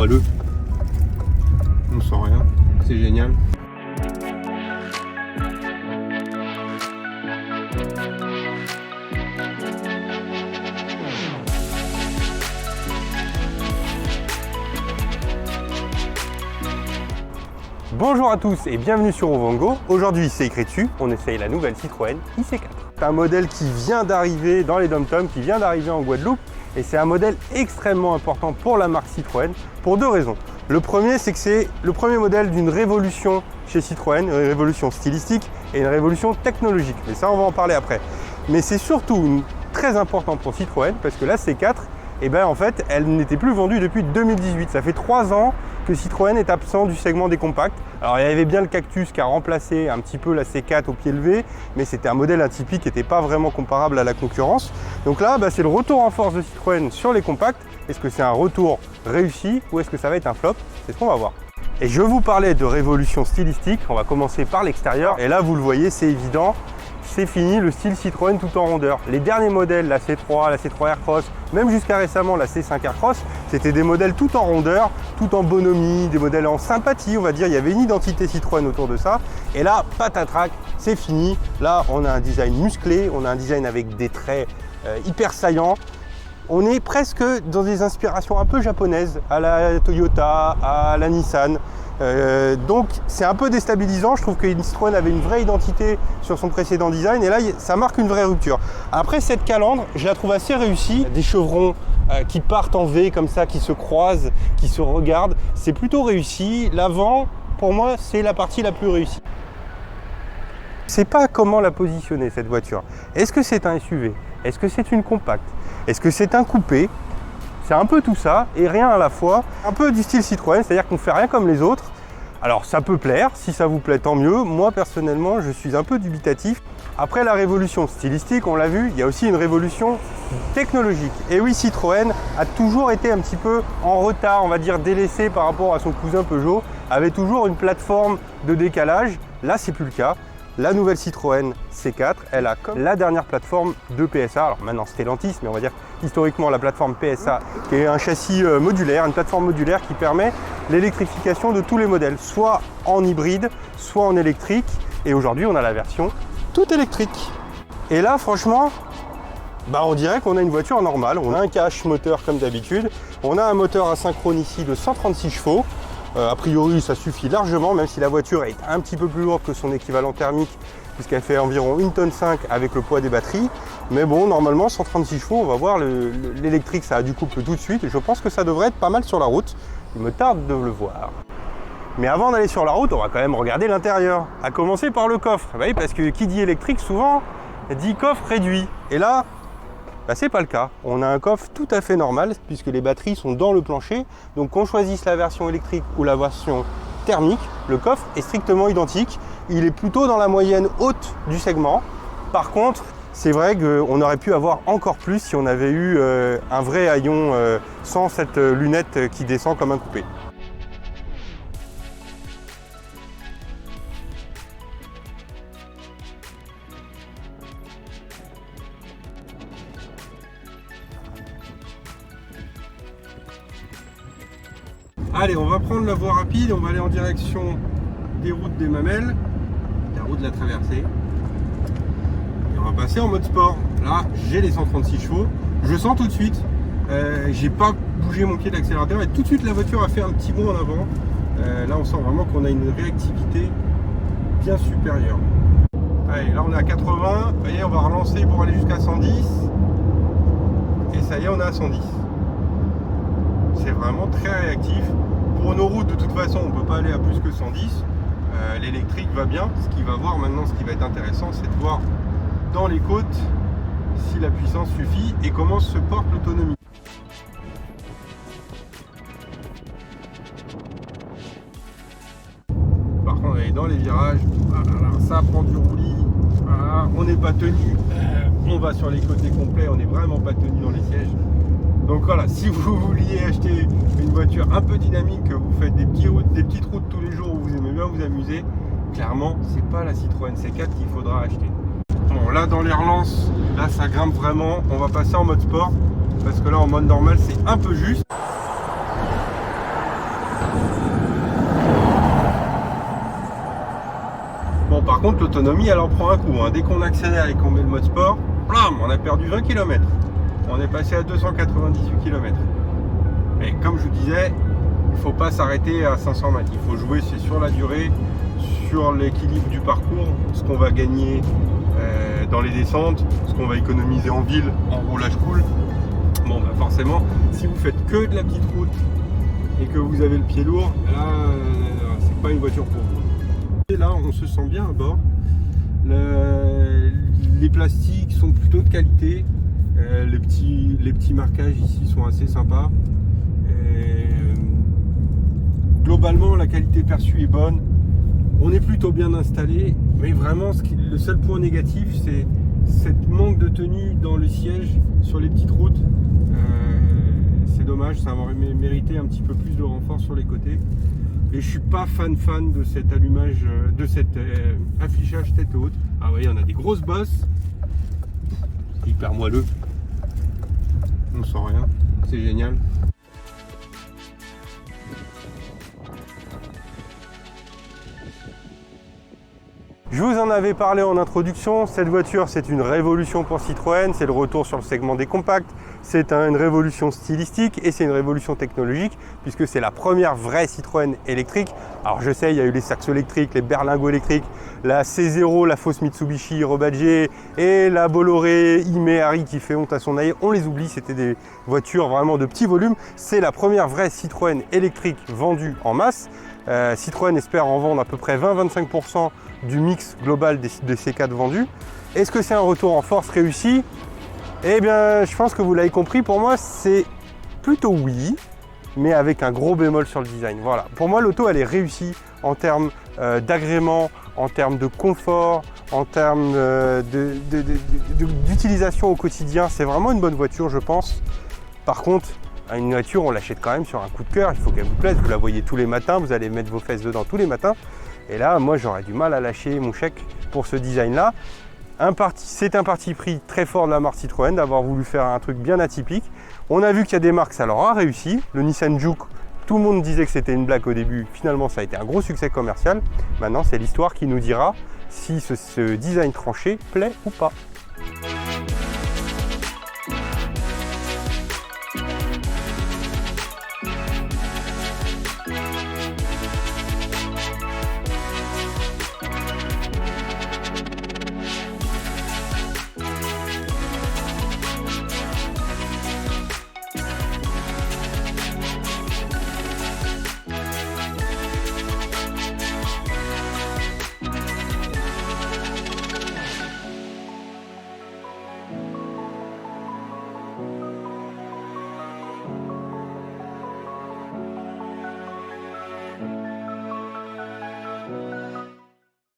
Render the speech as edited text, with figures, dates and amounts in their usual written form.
moelleux. On sent rien, c'est génial. Bonjour à tous et bienvenue sur Ovango. Aujourd'hui c'est écrit dessus, on essaye la nouvelle Citroën IC4. C'est un modèle qui vient d'arriver dans les dom-toms, qui vient d'arriver en Guadeloupe et c'est un modèle extrêmement important pour la marque Citroën pour deux raisons. Le premier, c'est que c'est le premier modèle d'une révolution chez Citroën, une révolution stylistique et une révolution technologique. Mais ça on va en parler après. Mais c'est surtout très important pour Citroën parce que la C4, en fait, elle n'était plus vendue depuis 2018. Ça fait 3 ans que Citroën est absent du segment des compacts. Alors il y avait bien le Cactus qui a remplacé un petit peu la C4 au pied levé, mais c'était un modèle atypique qui n'était pas vraiment comparable à la concurrence. Donc là, c'est le retour en force de Citroën sur les compacts. Est-ce que c'est un retour réussi ou est-ce que ça va être un flop? C'est ce qu'on va voir. Et je vous parlais de révolution stylistique, on va commencer par l'extérieur. Et là, vous le voyez, c'est évident. C'est fini le style Citroën tout en rondeur. Les derniers modèles, la C3, la C3 Aircross, même jusqu'à récemment la C5 Aircross, c'était des modèles tout en rondeur, tout en bonhomie, des modèles en sympathie, on va dire. Il y avait une identité Citroën autour de ça. Et là, patatrac, c'est fini. Là, on a un design musclé, on a un design avec des traits hyper saillants. On est presque dans des inspirations un peu japonaises, à la Toyota, à la Nissan. Donc c'est un peu déstabilisant, je trouve que Citroën avait une vraie identité sur son précédent design et là ça marque une vraie rupture. Après cette calandre, je la trouve assez réussie, des chevrons qui partent en V comme ça, qui se croisent, qui se regardent, c'est plutôt réussi. L'avant, pour moi, c'est la partie la plus réussie. Je ne sais pas comment la positionner cette voiture. Est-ce que c'est un SUV? Est-ce que c'est une compacte? Est-ce que c'est un coupé? C'est un peu tout ça et rien à la fois, un peu du style Citroën, c'est-à-dire qu'on ne fait rien comme les autres. Alors ça peut plaire, si ça vous plaît tant mieux. Moi personnellement, je suis un peu dubitatif. Après la révolution stylistique, on l'a vu, il y a aussi une révolution technologique. Et oui, Citroën a toujours été un petit peu en retard, on va dire délaissé par rapport à son cousin Peugeot, avait toujours une plateforme de décalage. Là, c'est plus le cas. La nouvelle Citroën C4, elle a comme la dernière plateforme de PSA, alors maintenant Stellantis, mais on va dire historiquement la plateforme PSA, qui est un châssis modulaire, une plateforme modulaire qui permet l'électrification de tous les modèles, soit en hybride, soit en électrique, et aujourd'hui on a la version toute électrique. Et là franchement, on dirait qu'on a une voiture normale, on a un cache moteur comme d'habitude, on a un moteur asynchrone ici de 136 chevaux, a priori ça suffit largement, même si la voiture est un petit peu plus lourde que son équivalent thermique puisqu'elle fait environ 1,5 tonne avec le poids des batteries. Mais bon, normalement 136 chevaux, on va voir, l'électrique ça a du couple tout de suite et je pense que ça devrait être pas mal sur la route. Il me tarde de le voir. Mais avant d'aller sur la route, on va quand même regarder l'intérieur. À commencer par le coffre. Oui, parce que qui dit électrique souvent dit coffre réduit. Et là, c'est pas le cas. On a un coffre tout à fait normal puisque les batteries sont dans le plancher. Donc qu'on choisisse la version électrique ou la version thermique, le coffre est strictement identique. Il est plutôt dans la moyenne haute du segment. Par contre, c'est vrai qu'on aurait pu avoir encore plus si on avait eu un vrai haillon sans cette lunette qui descend comme un coupé. Allez, on va prendre la voie rapide, on va aller en direction des routes des Mamelles, la route de la traversée. Et on va passer en mode sport. Là, j'ai les 136 chevaux. Je sens tout de suite, j'ai pas bougé mon pied de l'accélérateur et tout de suite la voiture a fait un petit bond en avant. Là, on sent vraiment qu'on a une réactivité bien supérieure. Allez, là on est à 80. Vous voyez, on va relancer pour aller jusqu'à 110. Et ça y est, on est à 110. C'est vraiment très réactif. Pour nos routes, de toute façon, on ne peut pas aller à plus que 110. L'électrique va bien. Ce qui va voir maintenant, ce qui va être intéressant, c'est de voir dans les côtes si la puissance suffit et comment se porte l'autonomie. Par contre, dans les virages, ça prend du roulis. On n'est pas tenu. On va sur les côtés complets. On n'est vraiment pas tenu dans les sièges. Donc voilà, si vous vouliez acheter une voiture un peu dynamique, que vous faites des petites routes tous les jours où vous aimez bien vous amuser, clairement, c'est pas la Citroën C4 qu'il faudra acheter. Bon, là dans les relances, là ça grimpe vraiment. On va passer en mode sport parce que là en mode normal c'est un peu juste. Bon, par contre, l'autonomie, elle en prend un coup, hein. Dès qu'on accélère et qu'on met le mode sport, blam, on a perdu 20 km. On est passé à 298 km. Mais comme je vous disais, il ne faut pas s'arrêter à 500 mètres. Il faut jouer, c'est sur la durée, sur l'équilibre du parcours, ce qu'on va gagner dans les descentes, ce qu'on va économiser en ville, en roulage cool. Bon, bah forcément, si vous faites que de la petite route et que vous avez le pied lourd, là, c'est pas une voiture pour vous. Et là, on se sent bien à bord. Les plastiques sont plutôt de qualité. Les petits marquages ici sont assez sympas. Globalement, la qualité perçue est bonne. On est plutôt bien installé, mais vraiment, le seul point négatif, c'est cette manque de tenue dans le siège sur les petites routes. C'est dommage, ça aurait mérité un petit peu plus de renfort sur les côtés. Et je suis pas fan de cet allumage, de cet affichage tête haute. Ah oui, on a des grosses bosses. C'est hyper moelleux. On sent rien, c'est génial. Je vous en avais parlé en introduction, cette voiture c'est une révolution pour Citroën, c'est le retour sur le segment des compacts, c'est une révolution stylistique et c'est une révolution technologique puisque c'est la première vraie Citroën électrique. Alors je sais, il y a eu les Saxo électriques, les Berlingo électriques, la C0, la fausse Mitsubishi rebadgée et la Bolloré Imehari qui fait honte à son œil, on les oublie, c'était des voitures vraiment de petit volume. C'est la première vraie Citroën électrique vendue en masse. Citroën espère en vendre à peu près 20-25% du mix global des C4 vendus. Est-ce que c'est un retour en force réussi? Eh bien, je pense que vous l'avez compris, pour moi, c'est plutôt oui, mais avec un gros bémol sur le design. Voilà. Pour moi, l'auto, elle est réussie en termes d'agrément, en termes de confort, en termes d'utilisation au quotidien. C'est vraiment une bonne voiture, je pense. Par contre, une voiture, on l'achète quand même sur un coup de cœur, il faut qu'elle vous plaise, vous la voyez tous les matins, vous allez mettre vos fesses dedans tous les matins. Et là, moi, j'aurais du mal à lâcher mon chèque pour ce design-là. C'est un parti pris très fort de la marque Citroën d'avoir voulu faire un truc bien atypique. On a vu qu'il y a des marques, ça leur a réussi. Le Nissan Juke, tout le monde disait que c'était une blague au début. Finalement, ça a été un gros succès commercial. Maintenant, c'est l'histoire qui nous dira si ce design tranché plaît ou pas.